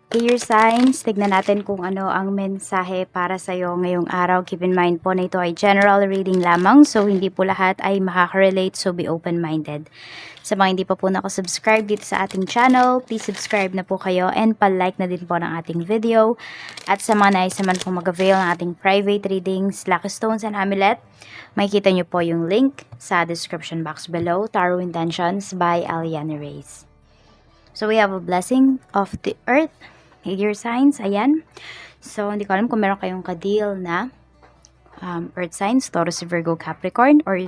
Air signs, tignan natin kung ano ang mensahe para sa'yo ngayong araw. Keep in mind po na ito ay general reading lamang, so hindi po lahat ay makaka-relate, so be open-minded. Sa mga hindi pa po nakasubscribe dito sa ating channel, please subscribe na po kayo and pa-like na din po ng ating video. At sa mga nais naman po mag-avail ng ating private readings, Lucky Stones and Amulet, makikita nyo po yung link sa description box below, Tarot Intentions by Aliana Reyes. So we have a blessing of the earth, air signs, ayan. So, hindi ko alam kung meron kayong ka-deal na earth signs, Taurus, Virgo, Capricorn, or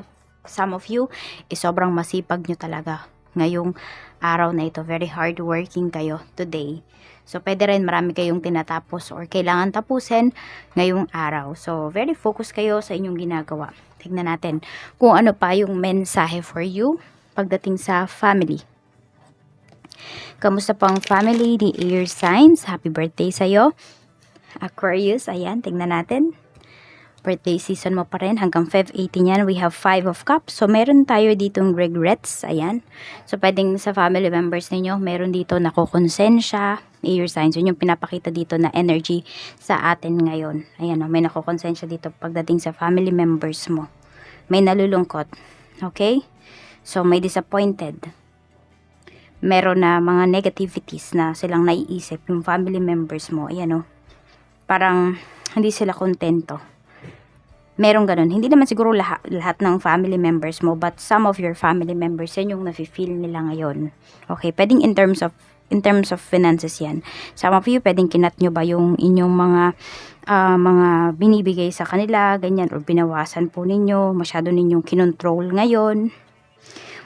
some of you, sobrang masipag nyo talaga ngayong araw na ito. Very hardworking kayo today. So, pwede rin marami kayong tinatapos or kailangan tapusin ngayong araw. So, very focused kayo sa inyong ginagawa. Tignan natin kung ano pa yung mensahe for you pagdating sa family. Kamusta pang family ni air signs? Happy birthday sa'yo. Aquarius, ayan, tingnan natin. Birthday season mo pa rin. Hanggang 5/18 yan, we have 5 of cups. So, meron tayo ditong regrets, ayan. So, pwedeng sa family members ninyo, meron dito nakukonsensya. Air signs, yun yung pinapakita dito na energy sa atin ngayon. Ayan, may nakukonsensya dito pagdating sa family members mo. May nalulungkot. Okay? So, may disappointed. Meron na mga negativities na silang naiisip yung family members mo. Ayan o. Parang hindi sila kontento. Merong ganun. Hindi naman siguro lahat ng family members mo, but some of your family members, yan yung nafe-feel nila ngayon. Okay, pwedeng in terms of finances yan. Some of you, pwedeng kinat nyo ba yung inyong mga binibigay sa kanila, ganyan, or binawasan po ninyo, masyado ninyong kinontrol ngayon.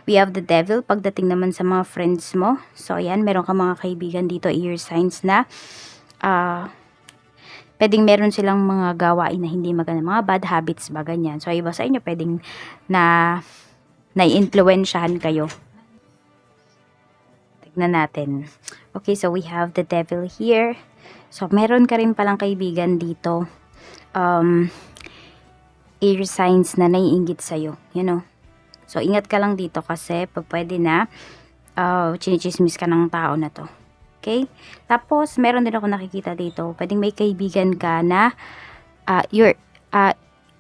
We have the devil pagdating naman sa mga friends mo. So, ayan, meron ka mga kaibigan dito, air signs na pwedeng meron silang mga gawain na hindi maganda, mga bad habits ba, ganyan. So, iba sa inyo, pwedeng na-influensyahan kayo. Tignan natin. Okay, so we have the devil here. So, meron ka rin palang kaibigan dito. Air signs na naiinggit sa'yo. You know? So, ingat ka lang dito kasi pag pwede na chinichismis ka ng tao na to. Okay? Tapos, meron din ako nakikita dito. Pwedeng may kaibigan ka na you're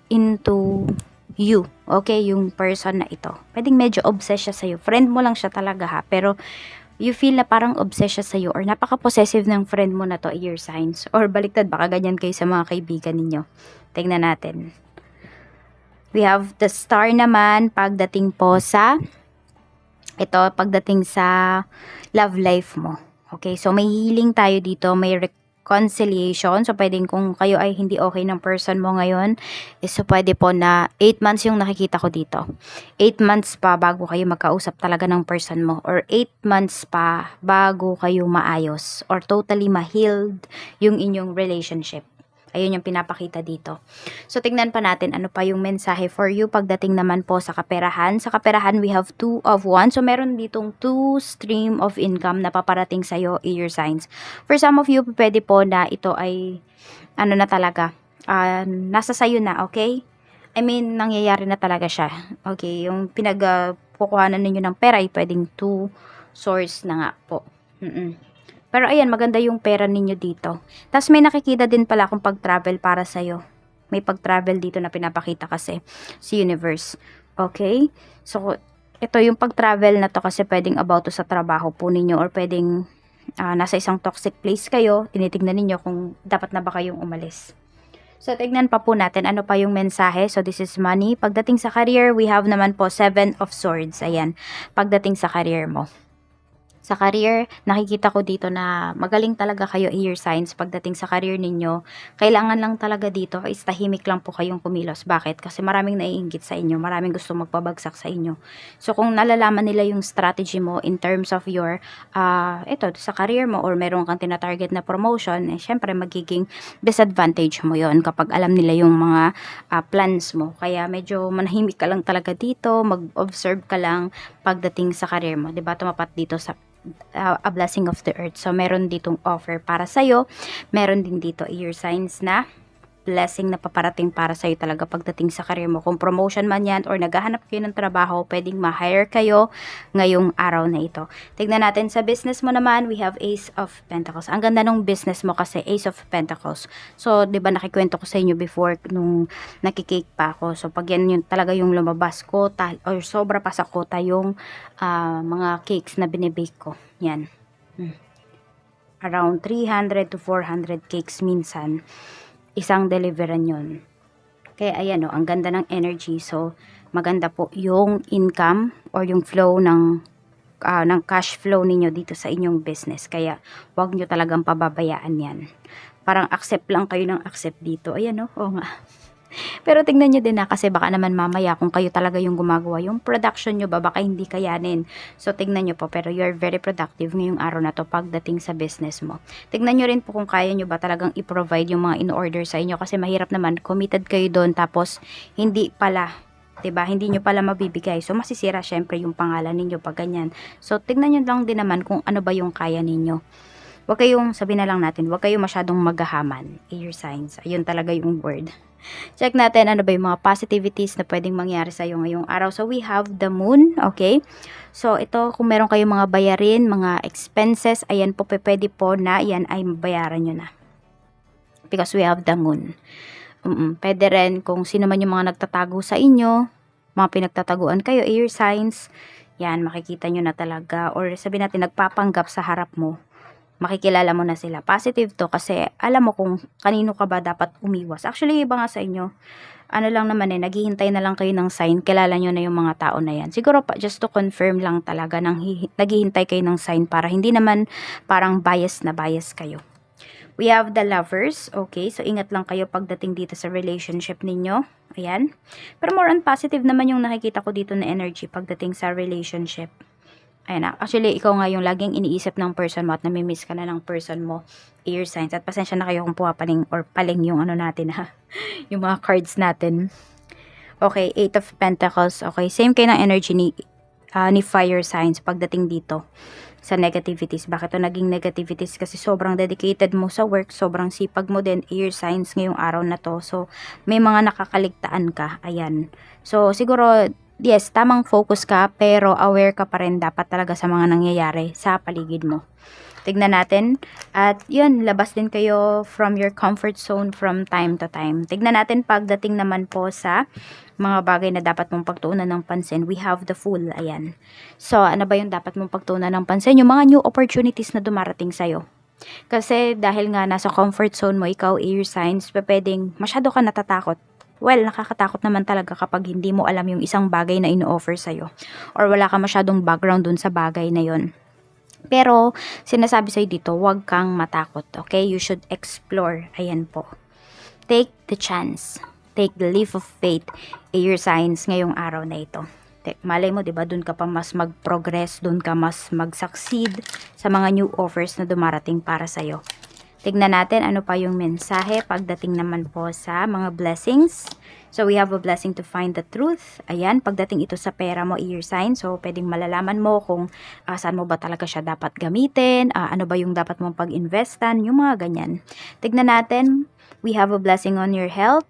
into you. Okay? Yung person na ito. Pwedeng medyo obsessed siya sa'yo. Friend mo lang siya talaga ha. Pero, you feel na parang obsessed siya sa'yo or napaka-possessive ng friend mo na to, air signs. Or baliktad, baka ganyan kayo sa mga kaibigan ninyo. Tingnan natin. We have the star naman pagdating po sa pagdating sa love life mo. Okay, so may healing tayo dito, may reconciliation. So pwedeng kung kayo ay hindi okay ng person mo ngayon, so pwede po na 8 months yung nakikita ko dito. 8 months pa bago kayo magkausap talaga ng person mo, or 8 months pa bago kayo maayos or totally ma-healed yung inyong relationship. Ayun yung pinapakita dito. So, tignan pa natin ano pa yung mensahe for you pagdating naman po sa kaperahan. Sa kaperahan, we have 2 of Wands. So, meron ditong 2 stream of income na paparating sa'yo, air signs. For some of you, pwede po na ito ay, ano na talaga, nasa sayo na, okay? I mean, nangyayari na talaga siya. Okay, yung pinagkukuhanan ninyo ng pera ay pwedeng 2 source na nga po. Pero ayan, maganda yung pera ninyo dito. Tapos may nakikita din pala akong pag-travel para sa'yo. May pag-travel dito na pinapakita kasi si universe. Okay? So, ito yung pag-travel na to kasi pwedeng about to sa trabaho po ninyo or pwedeng nasa isang toxic place kayo. Tinitignan ninyo kung dapat na ba kayong umalis. So, tignan pa po natin ano pa yung mensahe. So, this is money. Pagdating sa career, we have naman po 7 of swords. Ayan, pagdating sa career mo. Sa career, nakikita ko dito na magaling talaga kayo, air signs, pagdating sa career ninyo. Kailangan lang talaga dito is tahimik lang po kayong kumilos. Bakit? Kasi maraming naiinggit sa inyo, maraming gusto magpabagsak sa inyo. So, kung nalalaman nila yung strategy mo in terms of your, sa career mo, or meron kang tinatarget na promotion, syempre magiging disadvantage mo yon kapag alam nila yung mga plans mo. Kaya medyo manahimik ka lang talaga dito, mag-observe ka lang pagdating sa career mo. Diba? Tumapat dito sa a blessing of the earth. So, meron ditong offer para sa'yo. Meron din dito air signs na blessing na paparating para sa'yo talaga pagdating sa career mo. Kung promotion man yan or naghahanap kayo ng trabaho, pwedeng ma-hire kayo ngayong araw na ito. Tignan natin sa business mo naman, we have Ace of Pentacles. Ang ganda ng business mo kasi Ace of Pentacles. So, di ba nakikwento ko sa inyo before nung nakikake pa ako. So, pag yan yung, talaga yung lumabas kota or sobra pa sa kota yung mga cakes na binibake ko. Yan. Around 300 to 400 cakes minsan isang deliveran yun. Kaya ayan o, ang ganda ng energy. So maganda po yung income or yung flow ng cash flow ninyo dito sa inyong business. Kaya wag nyo talagang pababayaan yan. Parang accept lang kayo ng accept dito. Ayan o, oo nga. Pero tingnan nyo din na kasi baka naman mamaya kung kayo talaga yung gumagawa, yung production nyo ba baka hindi kayanin. So tingnan nyo po, pero you're very productive ngayong araw na to pagdating sa business mo. Tingnan nyo rin po kung kaya nyo ba talagang i-provide yung mga in-order sa inyo kasi mahirap naman, committed kayo doon tapos hindi pala, 'di ba? Hindi nyo pala mabibigay. So masisira syempre yung pangalan ninyo pag ganyan. So tingnan nyo lang din naman kung ano ba yung kaya ninyo. Huwag kayong, sabi na lang natin, huwag kayong masyadong maghahaman. Air signs. Ayun talaga yung word. Check natin ano ba yung mga positivities na pwedeng mangyari sa iyo ngayong araw. So, we have the moon. Okay? So, ito, kung meron kayong mga bayarin, mga expenses, ayan po, pwede po na yan ay mabayaran nyo na. Because we have the moon. Pwede rin kung sino man yung mga nagtatago sa inyo, mga pinagtataguan kayo, air signs, yan, makikita nyo na talaga. Or sabi natin, nagpapanggap sa harap mo. Makikilala mo na sila. Positive to kasi alam mo kung kanino ka ba dapat umiwas. Actually, iba nga sa inyo. Ano lang naman naghihintay na lang kayo ng sign. Kilala nyo na yung mga tao na yan. Siguro pa, just to confirm lang talaga, naghihintay kayo ng sign para hindi naman parang bias na bias kayo. We have the lovers. Okay, so ingat lang kayo pagdating dito sa relationship ninyo. Ayan. Pero more on positive naman yung nakikita ko dito na energy pagdating sa relationship. Ayan, actually, ikaw nga yung laging iniisip ng person mo at namimiss ka na ng person mo, air signs. At pasensya na kayo kung puwapaling or paling yung ano natin ha, yung mga cards natin. Okay, 8 of Pentacles. Okay, same kayo ng energy ni fire signs pagdating dito sa negativities. Bakit ito naging negativities? Kasi sobrang dedicated mo sa work, sobrang sipag mo din, air signs ngayong araw na to. So, may mga nakakaligtaan ka. Ayan. So, siguro, yes, tamang focus ka, pero aware ka pa rin dapat talaga sa mga nangyayari sa paligid mo. Tignan natin. At yun, labas din kayo from your comfort zone from time to time. Tignan natin pagdating naman po sa mga bagay na dapat mong pagtuunan ng pansin. We have the Fool. Ayan. So, ano ba yung dapat mong pagtuunan ng pansin? Yung mga new opportunities na dumarating sa'yo. Kasi dahil nga nasa comfort zone mo, ikaw, air signs, pwedeng masyado ka natatakot. Well, nakakatakot naman talaga kapag hindi mo alam yung isang bagay na ino-offer sa'yo. Or wala ka masyadong background dun sa bagay na yon. Pero, sinasabi sa'yo dito, huwag kang matakot. Okay? You should explore. Ayan po. Take the chance. Take the leap of faith. Air signs ngayong araw na ito. Malay mo, diba? Dun ka pa mas mag-progress. Dun ka mas mag-succeed sa mga new offers na dumarating para sa'yo. Tignan natin ano pa yung mensahe pagdating naman po sa mga blessings. So, we have a blessing to find the truth. Ayan, pagdating ito sa pera mo, air sign. So, pwedeng malalaman mo kung saan mo ba talaga siya dapat gamitin, ano ba yung dapat mong pag-investan, yung mga ganyan. Tignan natin, we have a blessing on your health.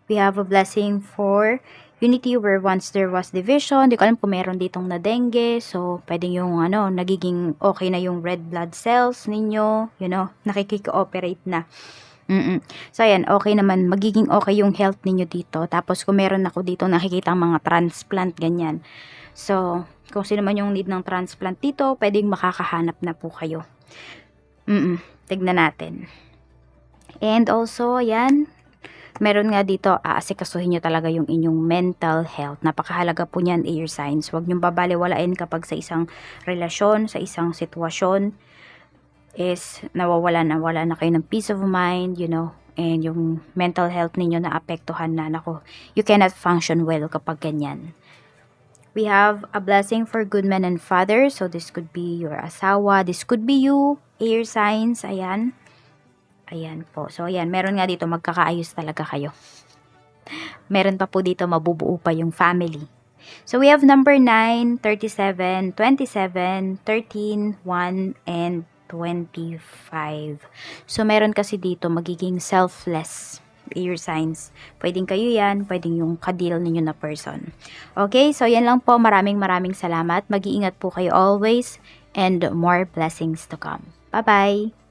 We have a blessing for unity where once there was division. Di ko alam kung meron ditong na dengue. So, pwedeng yung nagiging okay na yung red blood cells ninyo. Nakikikooperate na. So, ayan, okay naman. Magiging okay yung health ninyo dito. Tapos, kung meron ako dito nakikita mga transplant, ganyan. So, kung sino man yung need ng transplant dito, pwedeng makakahanap na po kayo. Tignan natin. And also, ayan, meron nga dito, aasikasuhin nyo talaga yung inyong mental health. Napakahalaga po niyan, air signs. Huwag nyong babaliwalain kapag sa isang relasyon, sa isang sitwasyon, is nawala na kayo ng peace of mind, and yung mental health ninyo na apektuhan na, you cannot function well kapag ganyan. We have a blessing for good men and fathers. So, this could be your asawa. This could be you, air signs. Ayan. Ayan po. So, ayan. Meron nga dito, magkakaayos talaga kayo. Meron pa po dito, mabubuo pa yung family. So, we have number 9, 37, 27, 13, 1, and 25. So, meron kasi dito magiging selfless air signs. Pwedeng kayo yan, pwedeng yung kadil ninyo na person. Okay, so yan lang po. Maraming salamat. Mag-iingat po kayo always and more blessings to come. Bye-bye!